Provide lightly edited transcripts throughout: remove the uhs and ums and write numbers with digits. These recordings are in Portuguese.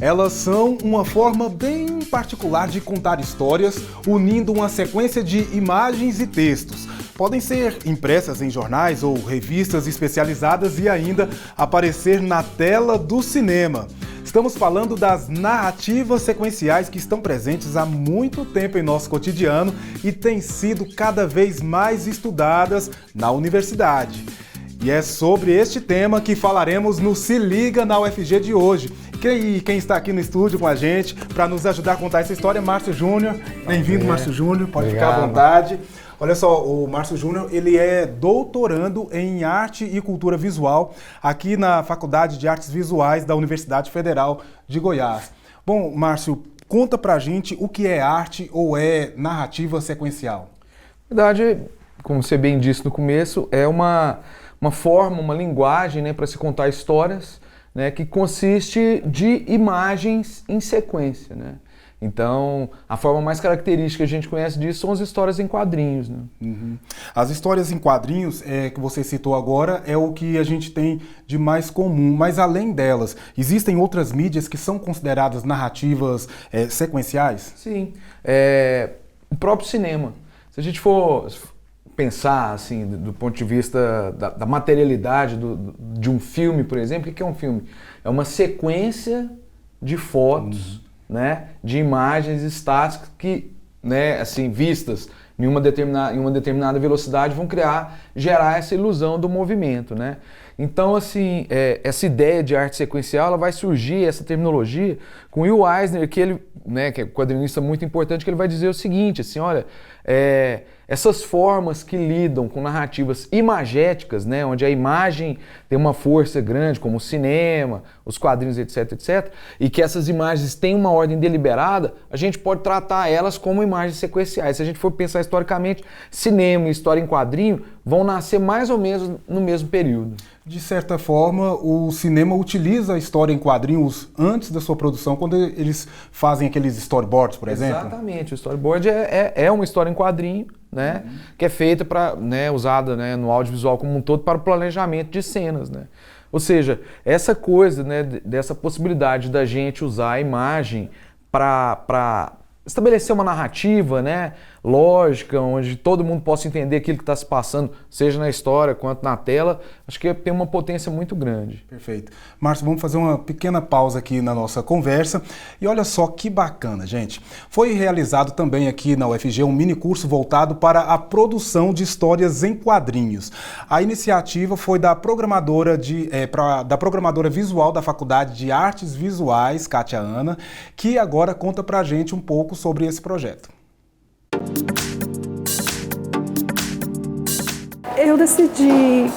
Elas são uma forma bem particular de contar histórias, unindo uma sequência de imagens e textos. Podem ser impressas em jornais ou revistas especializadas e ainda aparecer na tela do cinema. Estamos falando das narrativas sequenciais que estão presentes há muito tempo em nosso cotidiano e têm sido cada vez mais estudadas na universidade. E é sobre este tema que falaremos no Se Liga na UFG de hoje. Quem está aqui no estúdio com a gente para nos ajudar a contar essa história é Márcio Júnior. Bem-vindo, Márcio Júnior, pode ficar à vontade. Olha só, o Márcio Júnior, ele é doutorando em Arte e Cultura Visual aqui na Faculdade de Artes Visuais da Universidade Federal de Goiás. Bom, Márcio, conta pra gente o que é arte ou é narrativa sequencial. Na verdade, como você bem disse no começo, é uma forma, uma linguagem, né, para se contar histórias, né, que consiste de imagens em sequência, né? Então, a forma mais característica que a gente conhece disso são as histórias em quadrinhos, né? Uhum. As histórias em quadrinhos, que você citou agora, é o que a gente tem de mais comum, mas além delas, existem outras mídias que são consideradas narrativas sequenciais? Sim, o próprio cinema. Se a gente for pensar assim, do ponto de vista da materialidade de um filme, por exemplo, o que é um filme? É uma sequência de fotos, né, de imagens estáticas que, né, assim, vistas em uma determinada velocidade vão gerar essa ilusão do movimento, né? Então, assim, essa ideia de arte sequencial, ela vai surgir, essa terminologia, com Will Eisner, que ele, né, que é um quadrinista muito importante, que ele vai dizer o seguinte, assim, olha, essas formas que lidam com narrativas imagéticas, né, onde a imagem tem uma força grande, como o cinema, os quadrinhos, etc, etc, e que essas imagens têm uma ordem deliberada, a gente pode tratar elas como imagens sequenciais. Se a gente for pensar historicamente, cinema e história em quadrinho vão nascer mais ou menos no mesmo período. De certa forma, o cinema utiliza a história em quadrinhos antes da sua produção, quando eles fazem aqueles storyboards, por exemplo? Exatamente, o storyboard é uma história em quadrinho, né, que é feita para, né, usada, né, no audiovisual como um todo para o planejamento de cenas, né? Ou seja, essa coisa, né, dessa possibilidade da gente usar a imagem para estabelecer uma narrativa, né, lógica, onde todo mundo possa entender aquilo que está se passando, seja na história quanto na tela, acho que tem uma potência muito grande. Perfeito. Márcio, vamos fazer uma pequena pausa aqui na nossa conversa. E olha só que bacana, gente. Foi realizado também aqui na UFG um mini curso voltado para a produção de histórias em quadrinhos. A iniciativa foi da programadora visual da Faculdade de Artes Visuais, Kátia Ana, que agora conta pra gente um pouco sobre esse projeto. Eu decidi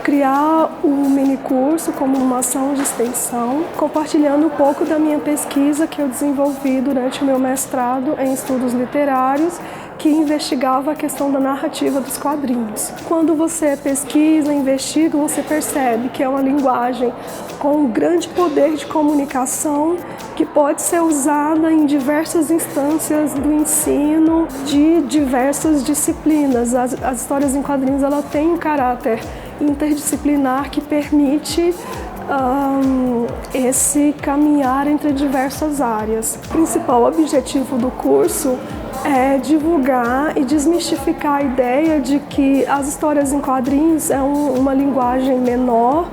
criar o mini curso como uma ação de extensão, compartilhando um pouco da minha pesquisa que eu desenvolvi durante o meu mestrado em estudos literários, que investigava a questão da narrativa dos quadrinhos. Quando você pesquisa, investiga, você percebe que é uma linguagem com um grande poder de comunicação que pode ser usada em diversas instâncias do ensino de diversas disciplinas. As histórias em quadrinhos ela tem um caráter interdisciplinar que permite esse caminhar entre diversas áreas. O principal objetivo do curso é divulgar e desmistificar a ideia de que as histórias em quadrinhos é uma linguagem menor,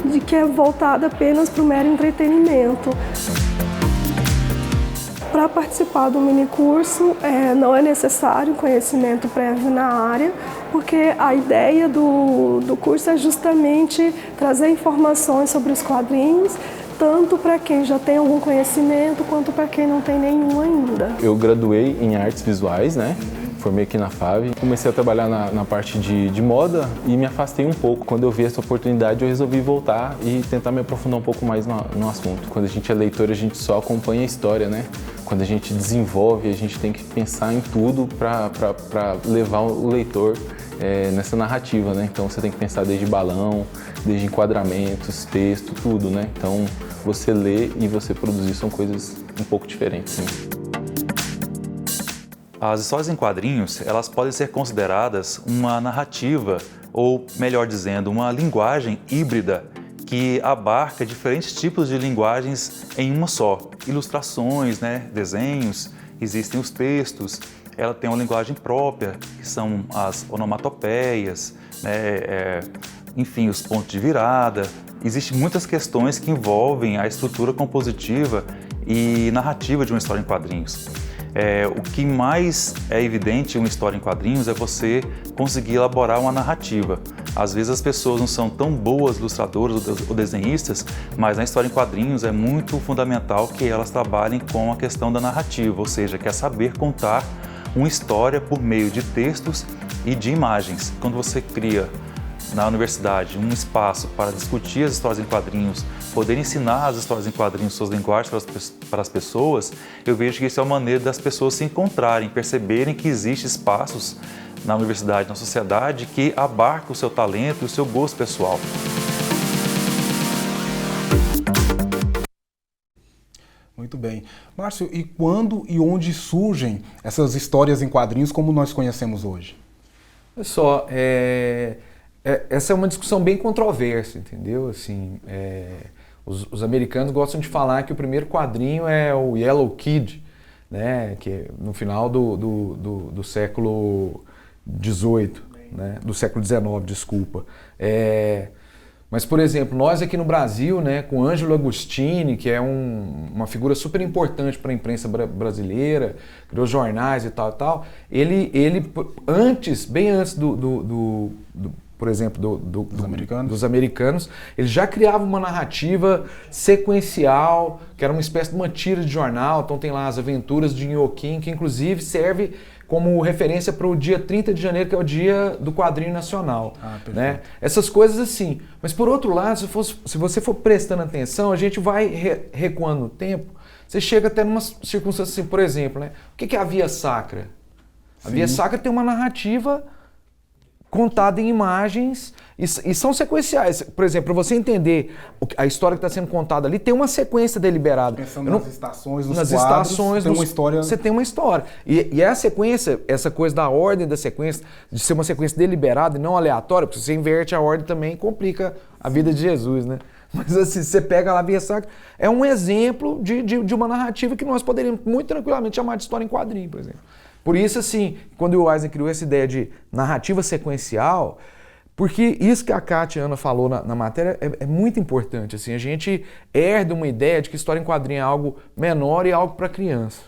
de que é voltada apenas para o mero entretenimento. Para participar do minicurso, não é necessário conhecimento prévio na área, porque a ideia do curso é justamente trazer informações sobre os quadrinhos, tanto para quem já tem algum conhecimento, quanto para quem não tem nenhum ainda. Eu graduei em artes visuais, né? Formei aqui na FAV. Comecei a trabalhar na parte de moda e me afastei um pouco. Quando eu vi essa oportunidade, eu resolvi voltar e tentar me aprofundar um pouco mais no assunto. Quando a gente é leitor, a gente só acompanha a história, né? Quando a gente desenvolve, a gente tem que pensar em tudo para levar o leitor nessa narrativa, né? Então você tem que pensar desde balão, desde enquadramentos, texto, tudo, né? Então você ler e você produzir são coisas um pouco diferentes, né? As histórias em quadrinhos, elas podem ser consideradas uma narrativa, ou melhor dizendo, uma linguagem híbrida que abarca diferentes tipos de linguagens em uma só. Ilustrações, né, desenhos, existem os textos, ela tem uma linguagem própria, que são as onomatopeias, né, enfim, os pontos de virada. Existem muitas questões que envolvem a estrutura compositiva e narrativa de uma história em quadrinhos. O que mais é evidente em uma história em quadrinhos é você conseguir elaborar uma narrativa. Às vezes as pessoas não são tão boas ilustradoras ou desenhistas, mas na história em quadrinhos é muito fundamental que elas trabalhem com a questão da narrativa, ou seja, que é saber contar uma história por meio de textos e de imagens. Quando você cria na universidade um espaço para discutir as histórias em quadrinhos, poder ensinar as histórias em quadrinhos, suas linguagens para as pessoas, eu vejo que isso é uma maneira das pessoas se encontrarem, perceberem que existem espaços na universidade, na sociedade, que abarcam o seu talento e o seu gosto pessoal. Muito bem. Márcio, e quando e onde surgem essas histórias em quadrinhos como nós conhecemos hoje? Olha só, essa é uma discussão bem controversa, entendeu? Assim, os americanos gostam de falar que o primeiro quadrinho é o Yellow Kid, né? Que é no final do século XVIII, né? Do século XIX, desculpa. Mas, por exemplo, nós aqui no Brasil, né, com Ângelo Agostini, que é uma figura super importante para a imprensa brasileira, criou jornais e tal, ele antes, bem antes por exemplo, dos americanos, ele já criava uma narrativa sequencial, que era uma espécie de uma tira de jornal. Então tem lá as aventuras de Inhoquim, que inclusive serve como referência para o dia 30 de janeiro, que é o dia do quadrinho nacional. Né? Essas coisas assim. Mas por outro lado, se você for prestando atenção, a gente vai recuando no tempo, você chega até numa circunstância assim, por exemplo, né? O que é a Via Sacra? A Via Sacra tem uma narrativa contada em imagens e são sequenciais. Por exemplo, para você entender a história que está sendo contada ali, tem uma sequência deliberada. Pensando nas estações, nos quadros, tem uma história... Você tem uma história. E a sequência, essa coisa da ordem da sequência, de ser uma sequência deliberada e não aleatória, porque se você inverte a ordem também complica a vida de Jesus, né? Mas assim, você pega lá a Via Sacra, é um exemplo de uma narrativa que nós poderíamos muito tranquilamente chamar de história em quadrinho, por exemplo. Por isso, assim, quando o Eisner criou essa ideia de narrativa sequencial, porque isso que a Kátia e a Ana falou na matéria é muito importante. Assim, a gente herda uma ideia de que história em quadrinho é algo menor e algo para criança.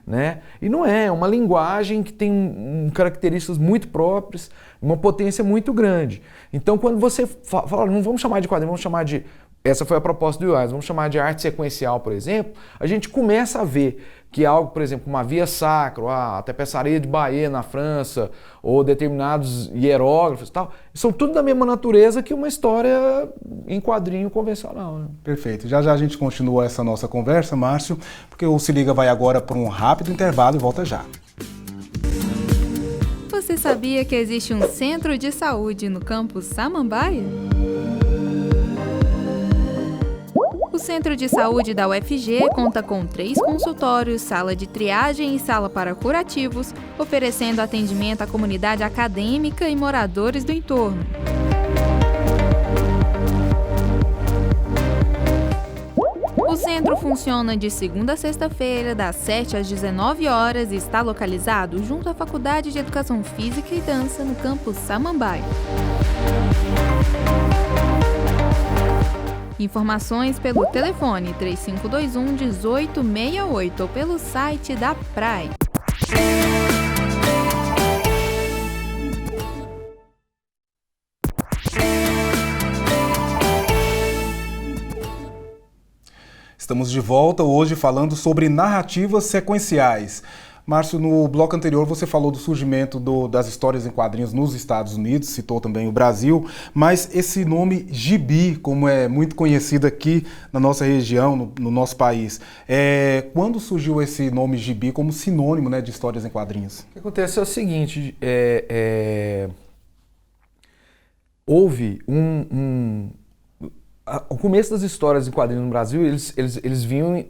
Né? E não é uma linguagem que tem características muito próprias, uma potência muito grande. Então, quando você fala, não vamos chamar de quadrinho, vamos chamar de... Essa foi a proposta do Eisner, vamos chamar de arte sequencial, por exemplo, a gente começa a ver que algo, por exemplo, uma Via Sacra, a tapeçaria de Bayeux na França, ou determinados hierógrafos e tal, são tudo da mesma natureza que uma história em quadrinho convencional. Né? Perfeito. Já já a gente continua essa nossa conversa, Márcio, porque o Se Liga vai agora para um rápido intervalo e volta já. Você sabia que existe um centro de saúde no campus Samambaia? O Centro de Saúde da UFG conta com 3 consultórios, sala de triagem e sala para curativos, oferecendo atendimento à comunidade acadêmica e moradores do entorno. O centro funciona de segunda a sexta-feira, das 7 às 19 horas e está localizado junto à Faculdade de Educação Física e Dança no campus Samambaia. Informações pelo telefone 3521-1868 ou pelo site da PRAE. Estamos de volta hoje falando sobre narrativas sequenciais. Márcio, no bloco anterior você falou do surgimento das histórias em quadrinhos nos Estados Unidos, citou também o Brasil, mas esse nome gibi, como é muito conhecido aqui na nossa região, no nosso país, quando surgiu esse nome gibi como sinônimo, né, de histórias em quadrinhos? O que acontece é o seguinte, houve o começo das histórias em quadrinhos no Brasil, eles vinham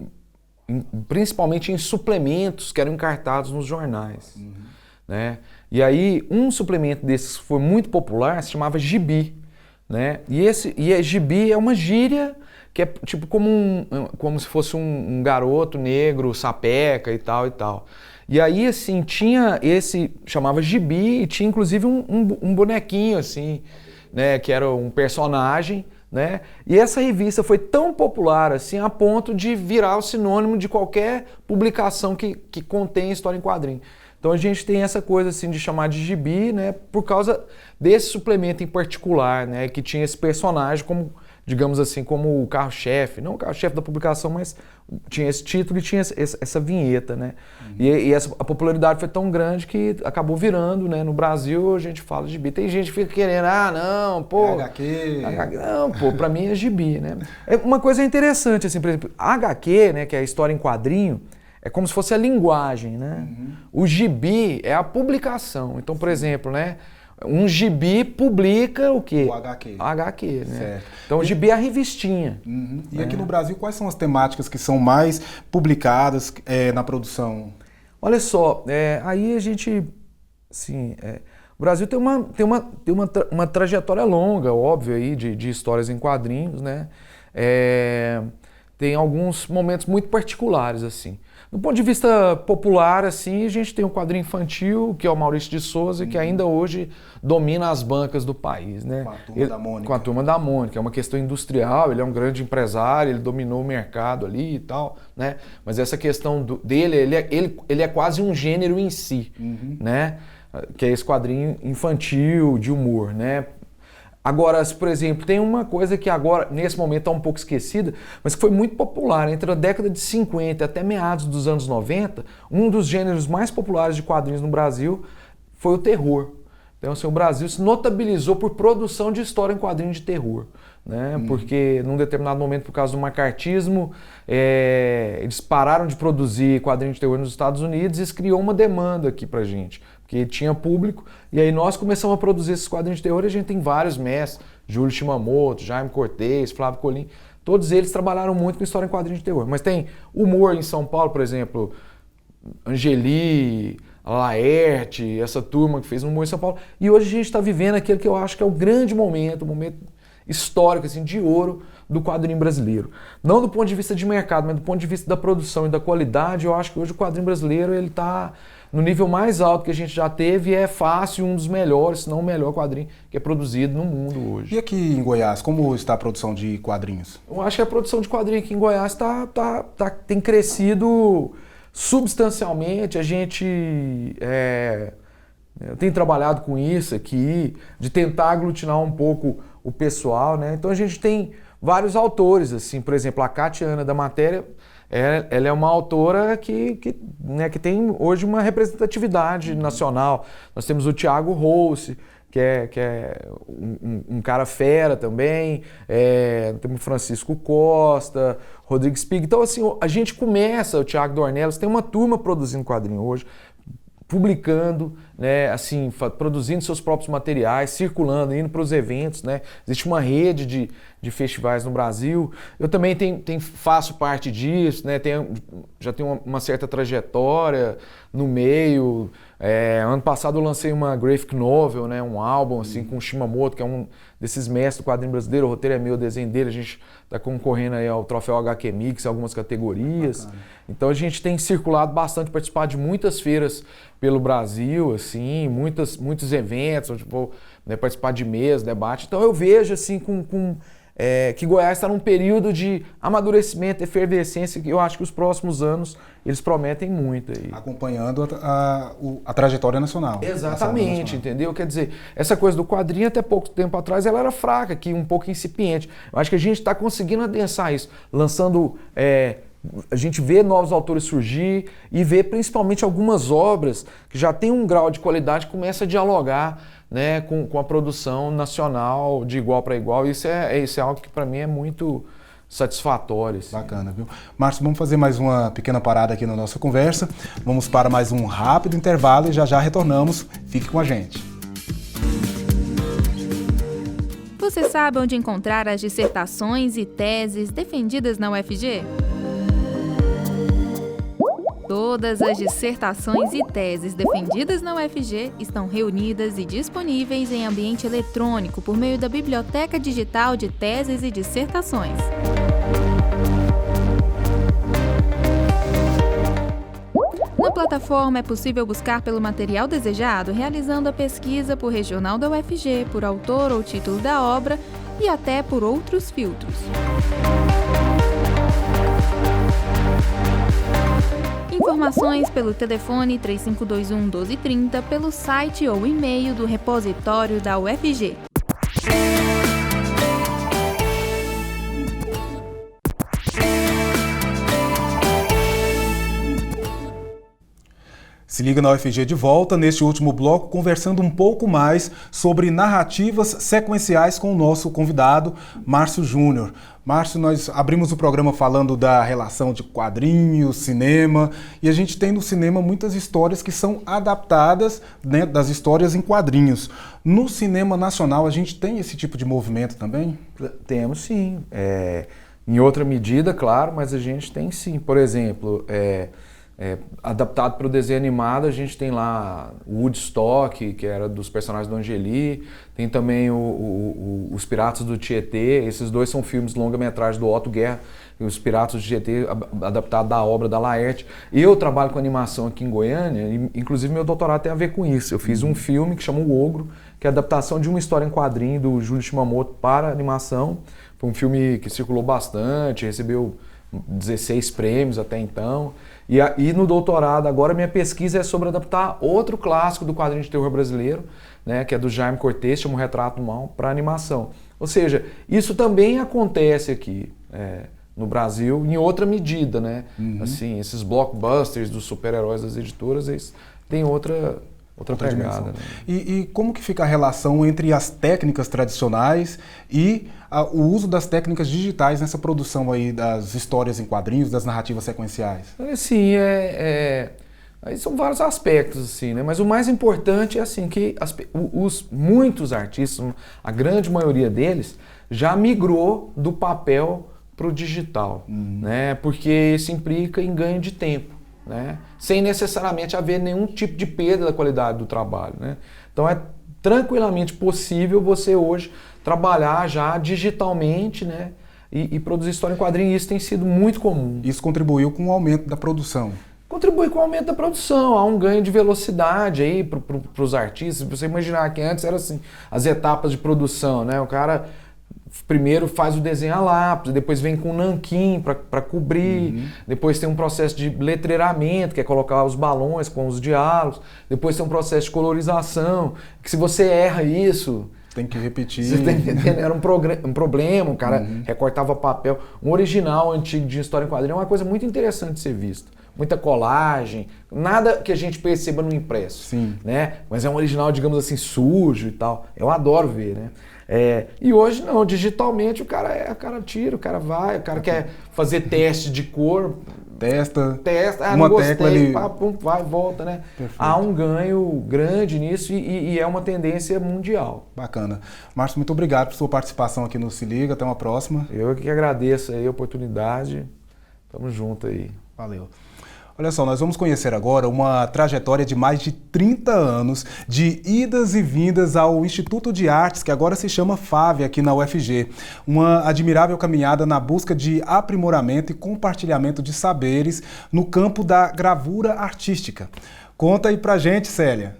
principalmente em suplementos que eram encartados nos jornais. Né? E aí, um suplemento desses que foi muito popular se chamava gibi. né? E gibi é uma gíria que é tipo como se fosse um garoto negro, sapeca e tal e tal. E aí, assim, tinha chamava gibi, e tinha inclusive um bonequinho, assim, né, que era um personagem, né? E essa revista foi tão popular, assim, a ponto de virar o sinônimo de qualquer publicação que contém história em quadrinho. Então a gente tem essa coisa, assim, de chamar de gibi, né, por causa desse suplemento em particular, né, que tinha esse personagem como, digamos assim, como o carro-chefe, não o carro-chefe da publicação, mas tinha esse título e tinha essa vinheta, né? E a popularidade foi tão grande que acabou virando, né? No Brasil a gente fala de gibi. Tem gente que fica querendo, não, pô... HQ. Não, pô, pra mim é gibi, né? Uma coisa interessante, assim, por exemplo, a HQ, né, que é a história em quadrinho, é como se fosse a linguagem, né? O gibi é a publicação. Então, por exemplo, né? Um gibi publica o quê? O HQ. HQ, né? Certo. Então o gibi é a revistinha. E aqui no Brasil, quais são as temáticas que são mais publicadas na produção? Olha só, aí a gente, assim, o Brasil tem uma trajetória longa, óbvio, aí, de histórias em quadrinhos, né? Tem alguns momentos muito particulares, assim. Do ponto de vista popular, assim, a gente tem um quadrinho infantil, que é o Maurício de Souza, que ainda hoje domina as bancas do país, né? Com a Turma da Mônica. Com a Turma da Mônica, é uma questão industrial, ele é um grande empresário, ele dominou o mercado ali e tal, né? Mas essa questão dele, ele é quase um gênero em si, né? Que é esse quadrinho infantil, de humor, né? Agora, por exemplo, tem uma coisa que agora, nesse momento, está um pouco esquecida, mas que foi muito popular. Entre a década de 50 até meados dos anos 90, um dos gêneros mais populares de quadrinhos no Brasil foi o terror. Então, assim, o Brasil se notabilizou por produção de história em quadrinho de terror, né? Porque, num determinado momento, por causa do macartismo, eles pararam de produzir quadrinho de terror nos Estados Unidos e isso criou uma demanda aqui pra gente. Porque tinha público, e aí nós começamos a produzir esses quadrinhos de terror e a gente tem vários mestres, Júlio Shimamoto, Jaime Cortez, Flávio Colim, todos eles trabalharam muito com história em quadrinhos de terror. Mas tem humor em São Paulo, por exemplo, Angeli, Laerte, essa turma que fez humor em São Paulo. E hoje a gente está vivendo aquele que eu acho que é o grande momento, um momento histórico, assim, de ouro do quadrinho brasileiro. Não do ponto de vista de mercado, mas do ponto de vista da produção e da qualidade, eu acho que hoje o quadrinho brasileiro ele está no nível mais alto que a gente já teve e é fácil um dos melhores, se não o melhor quadrinho que é produzido no mundo hoje. E aqui em Goiás, como está a produção de quadrinhos? Eu acho que a produção de quadrinho aqui em Goiás tem crescido substancialmente. A gente tem trabalhado com isso aqui, de tentar aglutinar um pouco o pessoal, né? Então a gente tem vários autores, assim, por exemplo, a Catiana da Matéria, ela é uma autora que tem hoje uma representatividade nacional. Nós temos o Thiago Rousse, que é um cara fera também, temos o Francisco Costa, Rodrigo Spig. Então, assim, a gente começa, o Thiago Dornelis, tem uma turma produzindo quadrinho hoje, publicando, né, assim, produzindo seus próprios materiais, circulando, indo para os eventos, né? Existe uma rede de festivais no Brasil. Eu também faço parte disso, né? Já tenho uma certa trajetória no meio. Ano passado eu lancei uma graphic novel, né, um álbum assim, com o Shimamoto, que é um desses mestres do quadrinho brasileiro. O roteiro é meu, o desenho dele. A gente está concorrendo aí ao troféu HQ Mix em algumas categorias. Bacana. Então a gente tem circulado bastante, participado de muitas feiras pelo Brasil, assim, muitos eventos, onde vou, né, participar de mesas, debate. Então eu vejo assim que Goiás está num período de amadurecimento, efervescência, que eu acho que os próximos anos eles prometem muito aí. Acompanhando a trajetória nacional. Exatamente, entendeu? Quer dizer, essa coisa do quadrinho até pouco tempo atrás ela era fraca, aqui, um pouco incipiente. Eu acho que a gente está conseguindo adensar isso, lançando... a gente vê novos autores surgir e vê principalmente algumas obras que já têm um grau de qualidade que começa a dialogar, né, com a produção nacional de igual para igual. Isso é algo que para mim é muito satisfatório. Assim. Bacana, viu? Márcio, vamos fazer mais uma pequena parada aqui na nossa conversa. Vamos para mais um rápido intervalo e já retornamos. Fique com a gente. Você sabe onde encontrar as dissertações e teses defendidas na UFG? Todas as dissertações e teses defendidas na UFG estão reunidas e disponíveis em ambiente eletrônico por meio da Biblioteca Digital de Teses e Dissertações. Na plataforma é possível buscar pelo material desejado, realizando a pesquisa por regional da UFG, por autor ou título da obra e até por outros filtros. Informações pelo telefone 3521-1230, pelo site ou e-mail do repositório da UFG. Se liga na UFG de volta, neste último bloco, conversando um pouco mais sobre narrativas sequenciais com o nosso convidado, Márcio Júnior. Márcio, nós abrimos o programa falando da relação de quadrinhos, cinema, e a gente tem no cinema muitas histórias que são adaptadas, né, das histórias em quadrinhos. No cinema nacional, a gente tem esse tipo de movimento também? Temos sim. Em outra medida, claro, mas a gente tem sim. Por exemplo, adaptado para o desenho animado, a gente tem lá o Woodstock, que era dos personagens do Angeli, tem também Os Piratas do Tietê. Esses dois são filmes longa-metragem do Otto Guerra, e Os Piratas do Tietê, adaptado da obra da Laerte. Eu trabalho com animação aqui em Goiânia, e, inclusive meu doutorado tem a ver com isso. Eu fiz um filme que chama O Ogro, que é a adaptação de uma história em quadrinho do Júlio Shimamoto para animação. Foi um filme que circulou bastante, recebeu 16 prêmios até então. E no doutorado, agora minha pesquisa é sobre adaptar outro clássico do quadrinho de terror brasileiro, né, que é do Jaime Cortez, chama O Retrato do Mal, para animação. Ou seja, isso também acontece aqui no Brasil em outra medida, né? Assim, esses blockbusters dos super-heróis das editoras, eles têm outra pegada. Né? E como que fica a relação entre as técnicas tradicionais e o uso das técnicas digitais nessa produção aí das histórias em quadrinhos, das narrativas sequenciais? Sim, aí são vários aspectos, assim, né? Mas o mais importante é assim, que muitos artistas, a grande maioria deles, já migrou do papel para o digital, né? Porque isso implica em ganho de tempo, né? Sem necessariamente haver nenhum tipo de perda da qualidade do trabalho, né? Então é tranquilamente possível você hoje trabalhar já digitalmente, né? E produzir história em quadrinho, e isso tem sido muito comum. Isso contribuiu com o aumento da produção? Contribui com o aumento da produção, há um ganho de velocidade aí para os artistas. Você imaginar que antes era assim, as etapas de produção, né? O cara primeiro faz o desenho a lápis, depois vem com nanquim para cobrir, depois tem um processo de letreiramento, que é colocar os balões com os diálogos, depois tem um processo de colorização, que se você erra isso... Tem que repetir. Você tá entendendo? Era um problema, o cara recortava papel. Um original antigo de história em quadrinho é uma coisa muito interessante de ser visto. Muita colagem, nada que a gente perceba no impresso. Sim. Né? Mas é um original, digamos assim, sujo e tal. Eu adoro ver, né? E hoje não, digitalmente o cara tira, o cara vai, o cara quer fazer teste de cor. Testa, não gostei, tecla ali. Pum, vai, volta, né? Perfeito. Há um ganho grande nisso e é uma tendência mundial. Bacana. Márcio, muito obrigado por sua participação aqui no Se Liga, até uma próxima. Eu que agradeço aí a oportunidade, tamo junto aí. Valeu. Olha só, nós vamos conhecer agora uma trajetória de mais de 30 anos de idas e vindas ao Instituto de Artes, que agora se chama FAV, aqui na UFG. Uma admirável caminhada na busca de aprimoramento e compartilhamento de saberes no campo da gravura artística. Conta aí pra gente, Célia.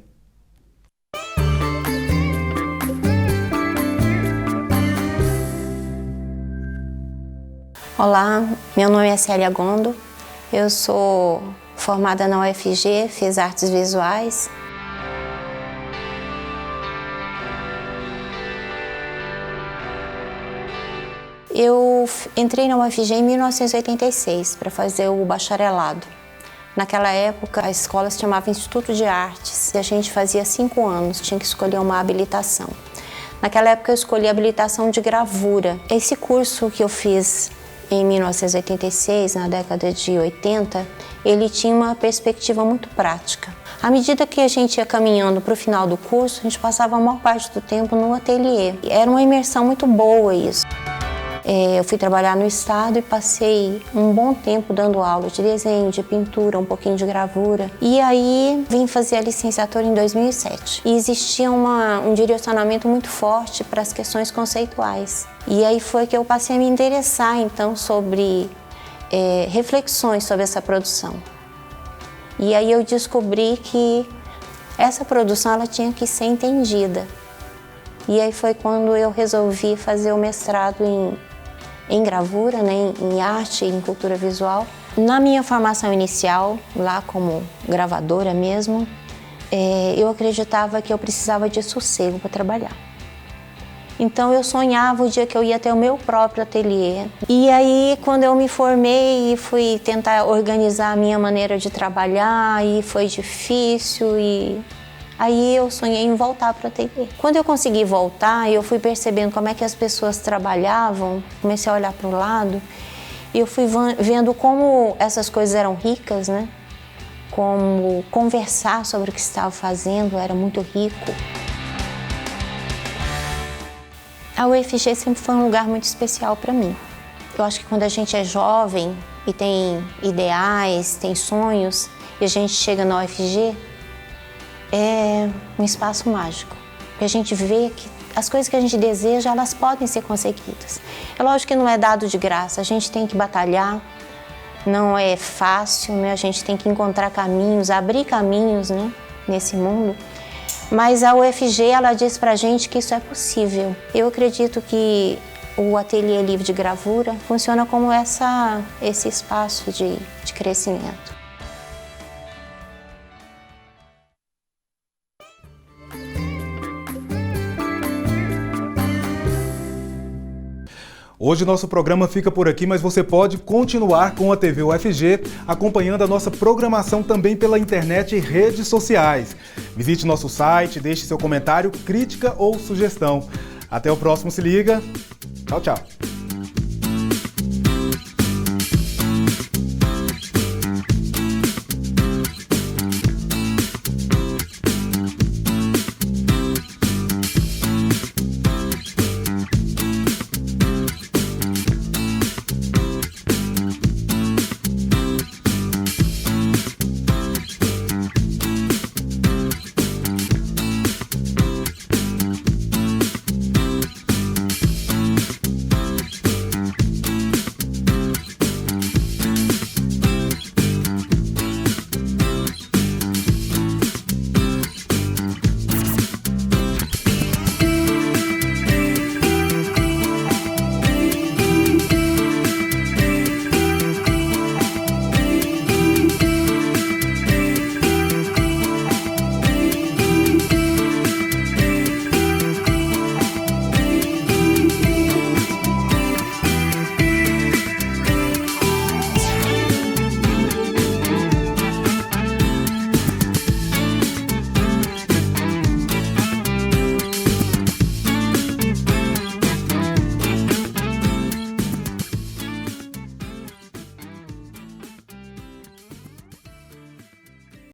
Olá, meu nome é Célia Gondo. Eu sou formada na UFG, fiz artes visuais. Eu entrei na UFG em 1986 para fazer o bacharelado. Naquela época, a escola se chamava Instituto de Artes e a gente fazia 5 anos, tinha que escolher uma habilitação. Naquela época, eu escolhi a habilitação de gravura. Esse curso que eu fiz em 1986, na década de 80, ele tinha uma perspectiva muito prática. À medida que a gente ia caminhando para o final do curso, a gente passava a maior parte do tempo no ateliê. Era uma imersão muito boa isso. Eu fui trabalhar no estado e passei um bom tempo dando aula de desenho, de pintura, um pouquinho de gravura. E aí vim fazer a licenciatura em 2007. E existia um direcionamento muito forte para as questões conceituais. E aí foi que eu passei a me interessar, então, sobre reflexões sobre essa produção. E aí eu descobri que essa produção ela tinha que ser entendida. E aí foi quando eu resolvi fazer o mestrado em gravura, né, em arte e em cultura visual. Na minha formação inicial, lá como gravadora mesmo, eu acreditava que eu precisava de sossego para trabalhar. Então eu sonhava o dia que eu ia ter o meu próprio ateliê. E aí quando eu me formei e fui tentar organizar a minha maneira de trabalhar, e foi difícil, e aí eu sonhei em voltar para o ateliê. Quando eu consegui voltar, eu fui percebendo como é que as pessoas trabalhavam, comecei a olhar para o lado, e eu fui vendo como essas coisas eram ricas, né? Como conversar sobre o que estava fazendo era muito rico. A UFG sempre foi um lugar muito especial para mim. Eu acho que quando a gente é jovem e tem ideais, tem sonhos, e a gente chega na UFG, é um espaço mágico. A gente vê que as coisas que a gente deseja, elas podem ser conseguidas. É lógico que não é dado de graça, a gente tem que batalhar, não é fácil, né? A gente tem que encontrar caminhos, abrir caminhos, né, nesse mundo. Mas a UFG, ela diz pra gente que isso é possível. Eu acredito que o Ateliê Livre de Gravura funciona como esse espaço de crescimento. Hoje nosso programa fica por aqui, mas você pode continuar com a TV UFG, acompanhando a nossa programação também pela internet e redes sociais. Visite nosso site, deixe seu comentário, crítica ou sugestão. Até o próximo Se Liga. Tchau, tchau.